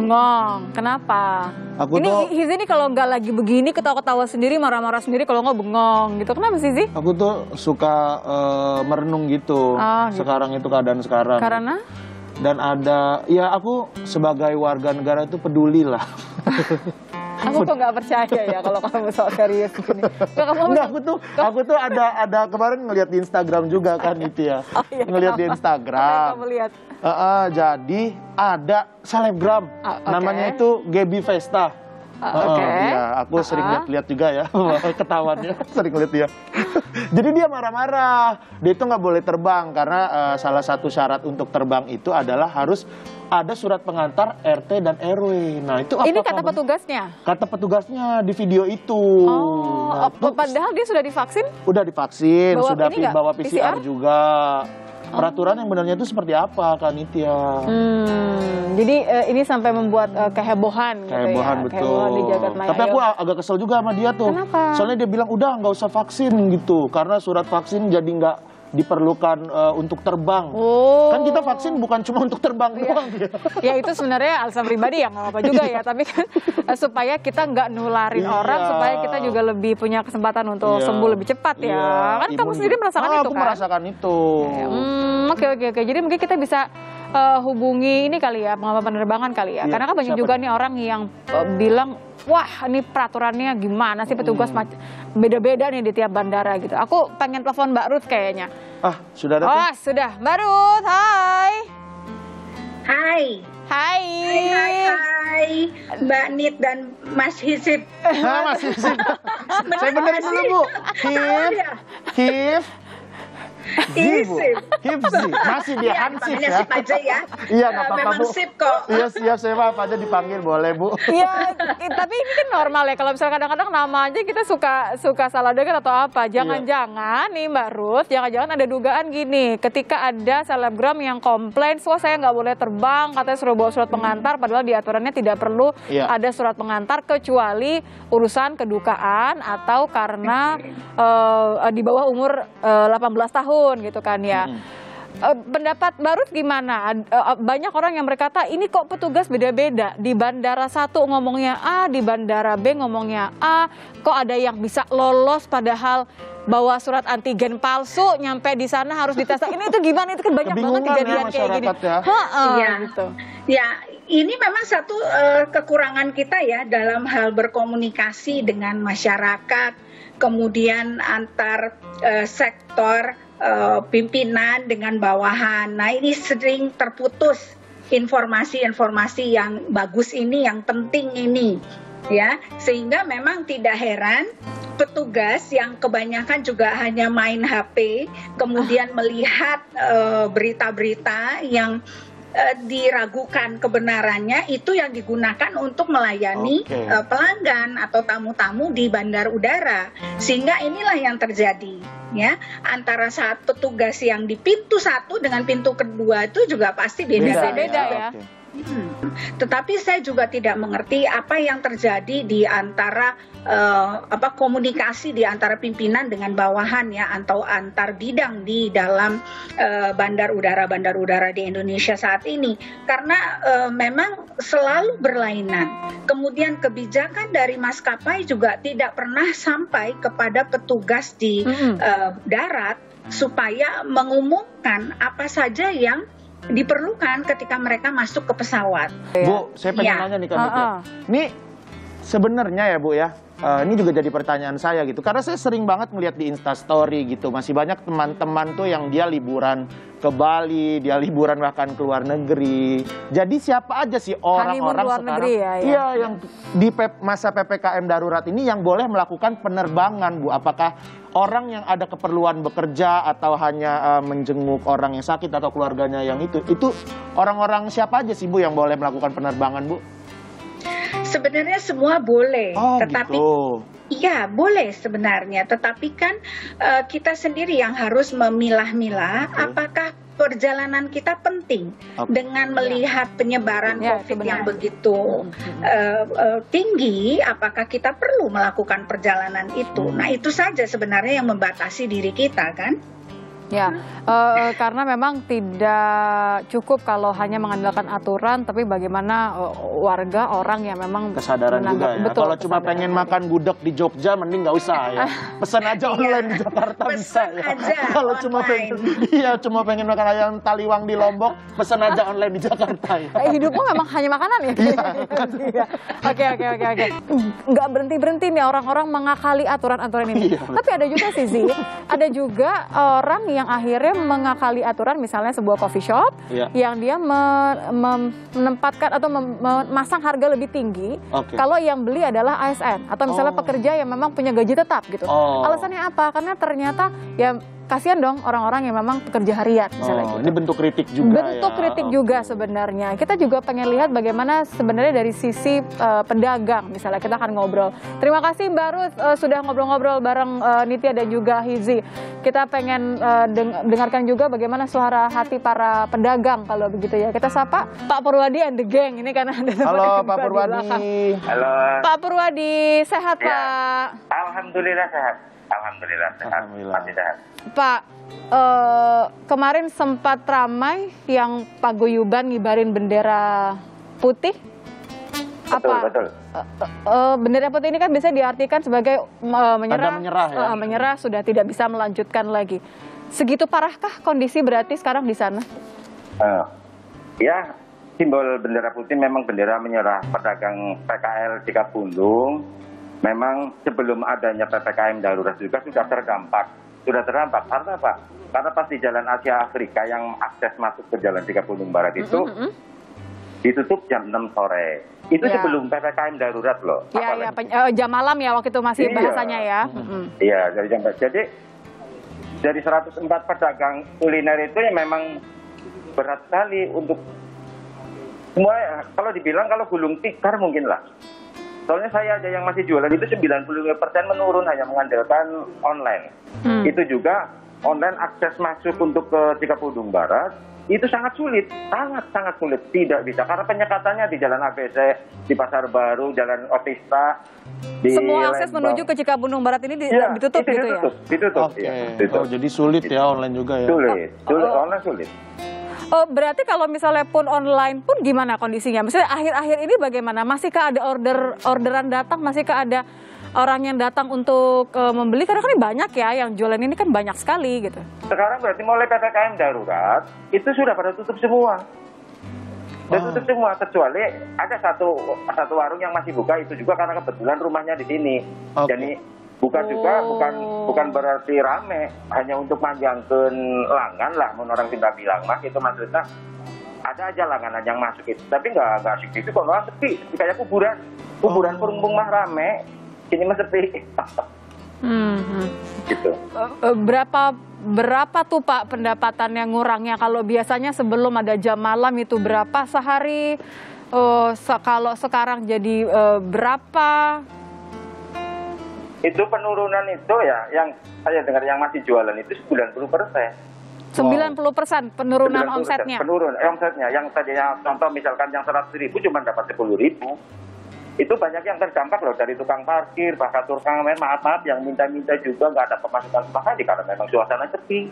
Bengong. Kenapa? Hizi ini kalau nggak lagi begini ketawa-ketawa sendiri, marah-marah sendiri, kalau nggak bengong gitu. Kenapa sih, Zi? Aku tuh suka merenung gitu. Sekarang itu keadaan sekarang. Karena? Dan ada, ya aku sebagai warga negara itu peduli lah. Aku kok nggak percaya ya kalau kamu sok serius gini. Enggak, aku tuh ada kemarin ngeliat di Instagram juga kan itu ya. Ngeliat di Instagram. Kamu lihat? Jadi ada selebgram, namanya itu Gaby Vesta. Iya, aku sering lihat juga ya, ketahuannya sering lihat dia. Jadi dia marah-marah, dia itu nggak boleh terbang karena salah satu syarat untuk terbang itu adalah harus ada surat pengantar RT dan RW. Nah itu ini kata petugasnya? Kata petugasnya di video itu. Padahal dia sudah divaksin? Udah divaksin, sudah bawa PCR juga. Peraturan yang benarnya itu seperti apa, Kak Nitya? Jadi ini sampai membuat kehebohan gitu ya? Kehebohan, betul. Kehebohan di jagat maya. Tapi aku agak kesel juga sama dia tuh. Kenapa? Soalnya dia bilang udah nggak usah vaksin gitu, karena surat vaksin jadi nggak diperlukan untuk terbang. Kan kita vaksin bukan cuma untuk terbang doang. Ya itu sebenarnya alasan pribadi ya, nggak apa-apa juga ya. Tapi kan supaya kita nggak nularin orang, supaya kita juga lebih punya kesempatan untuk sembuh lebih cepat ya. Kan kamu sendiri merasakan itu kan? Aku merasakan itu. Oke. Jadi mungkin kita bisa hubungi ini kali ya, pengawas penerbangan kali ya. Karena kan banyak juga nih orang yang bilang, wah ini peraturannya gimana sih, petugas beda-beda nih di tiap bandara gitu. Aku pengen telepon Mbak Ruth kayaknya. Sudah ada tuh? Sudah. Mbak Ruth, hai. Hai, Mbak Nit dan Mas Hisip. Mas Hisip. Saya benerin dulu, Bu. Hif. Masih dia Hansip ya. Sip aja ya. Iya, nggak apa-apa, Bu. Memang sip kok. Iya, siap, saya apa aja dipanggil boleh, Bu. Iya, tapi ini kan normal ya. Kalau misalnya kadang-kadang nama aja kita suka salah dengar atau apa. Jangan-jangan nih Mbak Ruth, jangan-jangan ada dugaan gini. Ketika ada selebgram yang komplain, wah saya nggak boleh terbang, katanya suruh bawa surat pengantar, padahal di aturannya tidak perlu ada surat pengantar kecuali urusan kedukaan atau karena di bawah umur 18 tahun. Gitu kan ya. Pendapat Mbak Ruth gimana? Banyak orang yang berkata ini kok petugas beda-beda. Di bandara satu ngomongnya A, di bandara B ngomongnya A. Kok ada yang bisa lolos padahal bawa surat antigen palsu, nyampe di sana harus dites. Ini itu gimana? Itu kan banyak banget kejadian kayak gini. Gitu. Ya, ini memang satu kekurangan kita ya dalam hal berkomunikasi dengan masyarakat, kemudian antar sektor pimpinan dengan bawahan. Nah ini sering terputus informasi-informasi yang bagus ini, yang penting ini, ya. Sehingga memang tidak heran petugas yang kebanyakan juga hanya main HP, kemudian melihat berita-berita yang diragukan kebenarannya, itu yang digunakan untuk melayani pelanggan atau tamu-tamu di bandar udara. Sehingga inilah yang terjadi ya, antara saat petugas yang di pintu satu dengan pintu kedua itu juga pasti beda-beda ya. Tetapi saya juga tidak mengerti apa yang terjadi di antara komunikasi di antara pimpinan dengan bawahan ya, atau antar bidang di dalam bandar udara di Indonesia saat ini, karena memang selalu berlainan. Kemudian kebijakan dari maskapai juga tidak pernah sampai kepada petugas di darat supaya mengumumkan apa saja yang diperlukan ketika mereka masuk ke pesawat. Bu, saya pengen nanya nih Kak. Ini sebenarnya ya Bu ya, ini juga jadi pertanyaan saya gitu. Karena saya sering banget melihat di Instastory gitu. Masih banyak teman-teman tuh yang dia liburan ke Bali, dia liburan bahkan ke luar negeri. Jadi siapa aja sih orang-orang sekarang yang di masa PPKM darurat ini yang boleh melakukan penerbangan, Bu? Apakah orang yang ada keperluan bekerja atau hanya menjenguk orang yang sakit atau keluarganya yang itu orang-orang siapa aja sih Bu yang boleh melakukan penerbangan, Bu? Sebenarnya semua boleh, tetapi iya boleh sebenarnya, tetapi kan kita sendiri yang harus memilah-milah apakah perjalanan kita penting dengan melihat penyebaran COVID yang begitu tinggi, apakah kita perlu melakukan perjalanan itu? Nah itu saja sebenarnya yang membatasi diri kita kan. Ya, karena memang tidak cukup kalau hanya mengandalkan aturan, tapi bagaimana warga orang yang memang kesadaran juga ya. Betul, kalau cuma pengen makan gudeg di Jogja, mending nggak usah ya. Pesan aja online di Jakarta bisa ya. Kalau cuma pengen makan ayam taliwang di Lombok, pesan aja online di Jakarta ya. Hidupmu memang hanya makanan ya? Iya. Oke. Nggak berhenti nih orang-orang mengakali aturan-aturan ini. Iya, tapi ada juga sih, Zi, ada juga orang yang akhirnya mengakali aturan, misalnya sebuah coffee shop yang dia menempatkan atau memasang harga lebih tinggi kalau yang beli adalah ASN atau misalnya pekerja yang memang punya gaji tetap gitu. Alasannya apa? Karena ternyata ya kasihan dong orang-orang yang memang pekerja harian misalnya gitu. Ini bentuk kritik juga. Bentuk kritik juga sebenarnya. Kita juga pengen lihat bagaimana sebenarnya dari sisi pedagang, misalnya kita akan ngobrol. Terima kasih Mbak Ruth sudah ngobrol-ngobrol bareng Nitya dan juga Hizi. Kita pengen dengarkan juga bagaimana suara hati para pedagang kalau begitu ya. Kita sapa Pak Purwadi and the gang ini karena ada Halo Pak Purwadi. Halo. Pak Purwadi, sehat ya. Pak? Alhamdulillah sehat. Alhamdulillah sehat. Masih sehat. Pak, kemarin sempat ramai yang paguyuban ngibarin bendera putih. Betul. Bendera putih ini kan bisa diartikan sebagai menyerah, menyerah sudah tidak bisa melanjutkan lagi. Segitu parahkah kondisi berarti sekarang di sana? Ya, simbol bendera putih memang bendera menyerah. Pedagang PKL Cikapundung memang sebelum adanya PPKM darurat juga sudah terdampak. Karena apa? Karena pas di Jalan Asia Afrika yang akses masuk ke Jalan Cikapundung Barat itu ditutup jam 6 sore. Itu sebelum PPKM darurat loh. Iya, jam malam ya waktu itu masih bahasanya ya. Iya, dari jam. Jadi dari 104 pedagang kuliner itu ya memang berat sekali untuk semua. Kalau dibilang kalau gulung tikar mungkin lah. Soalnya saya aja yang masih jualan itu 95% menurun hanya mengandalkan online. Itu juga online akses masuk untuk ke Cikapundung Barat itu sangat sulit, sangat sulit, tidak bisa karena penyekatannya di Jalan ABC, di Pasar Baru, Jalan Otista, di semua akses menuju ke Cikapundung Barat ini ditutup gitu ya? Ditutup. Jadi sulit ya online juga ya? Sulit, online sulit. Berarti kalau misalnya pun online pun gimana kondisinya? Misalnya akhir-akhir ini bagaimana? Masihkah ada orderan datang? Masihkah ada orang yang datang untuk membeli? Karena kan banyak ya yang jualan ini kan banyak sekali gitu. Sekarang berarti mulai PPKM darurat itu sudah pada tutup semua. Tutup semua kecuali ada satu warung yang masih buka, itu juga karena kebetulan rumahnya di sini. Jadi bukan juga bukan berarti rame, hanya untuk manjangkeun langan lah, mun orang Sunda bilang mah itu maksudnya ada aja langanan yang masuk itu, tapi nggak segitu kok, sepi kayak kuburan perumbung mah rame, ini mah sepi. Gitu. Berapa tuh Pak pendapatan yang ngurangnya kalau biasanya sebelum ada jam malam itu berapa sehari? Kalau sekarang jadi berapa? Itu penurunan itu ya, yang saya dengar yang masih jualan itu 90%. 90% penurunan omsetnya? Omsetnya, yang tadinya contoh misalkan yang 100.000 cuma dapat 10.000. Itu banyak yang terdampak loh, dari tukang parkir, bahkan tukang maaf yang minta-minta juga nggak ada pemasukan sama sekali karena memang suasana sepi.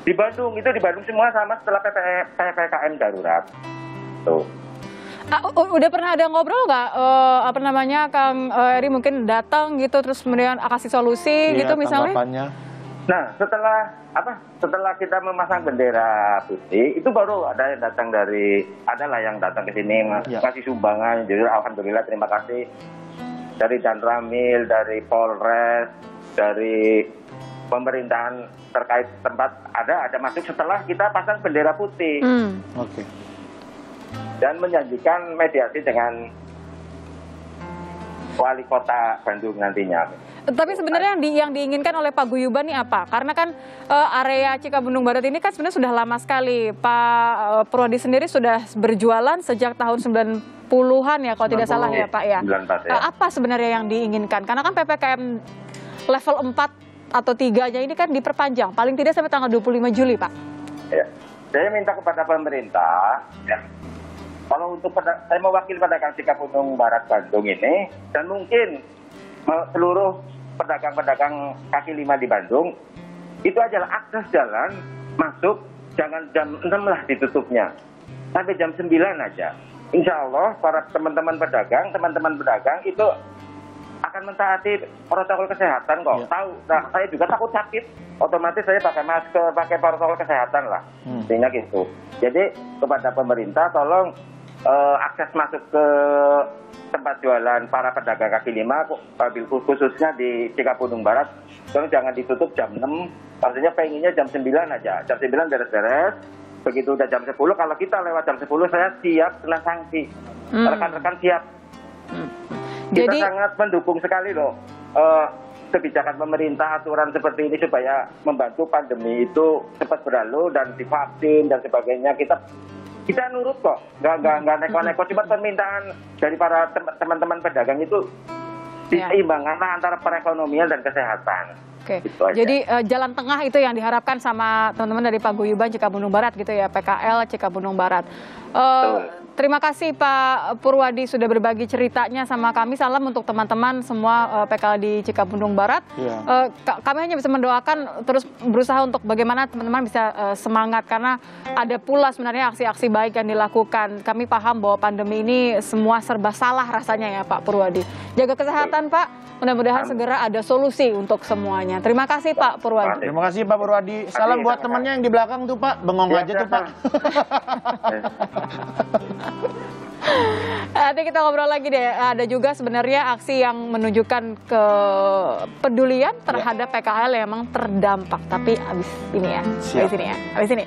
Di Bandung semua sama setelah PPKM darurat. Tuh. Udah pernah ada ngobrol nggak Kang Eri mungkin datang gitu terus kemudian kasih solusi gitu misalnya? Tanggapannya. Nah setelah kita memasang bendera putih itu baru ada yang datang ke sini kasih sumbangan. Jadi alhamdulillah terima kasih dari Danramil, dari Polres, dari pemerintahan terkait tempat ada masuk setelah kita pasang bendera putih. Dan menjanjikan mediasi dengan wali kota Bandung nantinya. Tapi sebenarnya yang diinginkan oleh Pak Guyuban ini apa? Karena kan area Cikapundung Barat ini kan sebenarnya sudah lama sekali. Pak Purwadi sendiri sudah berjualan sejak tahun 90-an ya kalau tidak salah ya Pak ya. 94, ya. Apa sebenarnya yang diinginkan? Karena kan PPKM level 4 atau 3-nya ini kan diperpanjang paling tidak sampai tanggal 25 Juli Pak. Ya. Saya minta kepada pemerintah ya. Kalau untuk saya mewakili pedagang Cikapundung Barat Bandung ini, dan mungkin seluruh pedagang-pedagang kaki lima di Bandung, itu adalah akses jalan masuk, jangan jam 6 lah ditutupnya, sampai jam 9 aja. Insya Allah para teman-teman pedagang itu akan mentaati protokol kesehatan kok. Tahu, nah, saya juga takut sakit, otomatis saya pakai masker, pakai protokol kesehatan lah, sehingga gitu. Jadi kepada pemerintah tolong akses masuk ke tempat jualan para pedagang kaki lima, khususnya di Cikapundung Barat, tolong jangan ditutup jam 6, maksudnya pengennya jam 9 aja, jam 9 beres-beres, begitu udah jam 10, kalau kita lewat jam 10 saya siap kena sanksi, rekan-rekan siap. Kita sangat mendukung sekali loh kebijakan pemerintah, aturan seperti ini supaya membantu pandemi itu cepat berlalu dan divaksin dan sebagainya. Kita nurut kok, nggak neko-neko. Cuma permintaan dari para teman-teman pedagang itu diseimbangkan antara perekonomian dan kesehatan. Oke. Gitu Jadi jalan tengah itu yang diharapkan sama teman-teman dari Paguyuban Cikapundung Barat gitu ya, PKL Cikapundung Barat. Terima kasih Pak Purwadi sudah berbagi ceritanya sama kami. Salam untuk teman-teman semua PKL di Cikapundung Barat. Kami hanya bisa mendoakan terus berusaha untuk bagaimana teman-teman bisa semangat, karena ada pula sebenarnya aksi-aksi baik yang dilakukan. Kami paham bahwa pandemi ini semua serba salah rasanya ya Pak Purwadi. Jaga kesehatan Pak, mudah-mudahan segera ada solusi untuk semuanya. Terima kasih Pak Purwadi. Terima kasih Pak Purwadi. Salam buat temannya yang di belakang tuh Pak, bengong aja tuh Pak. Nanti kita ngobrol lagi deh. Ada juga sebenarnya aksi yang menunjukkan kepedulian terhadap PKL yang memang terdampak. Tapi abis ini ya, abis ini.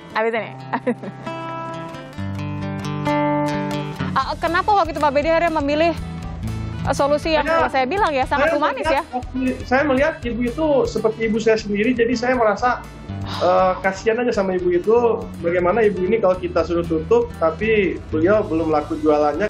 Kenapa waktu itu Pak Bedi akhirnya memilih solusi yang saya bilang ya sangat humanis ya? Saya melihat ibu itu seperti ibu saya sendiri, jadi saya merasa kasihan aja sama ibu itu. Bagaimana ibu ini kalau kita suruh tutup, tapi beliau belum laku jualannya.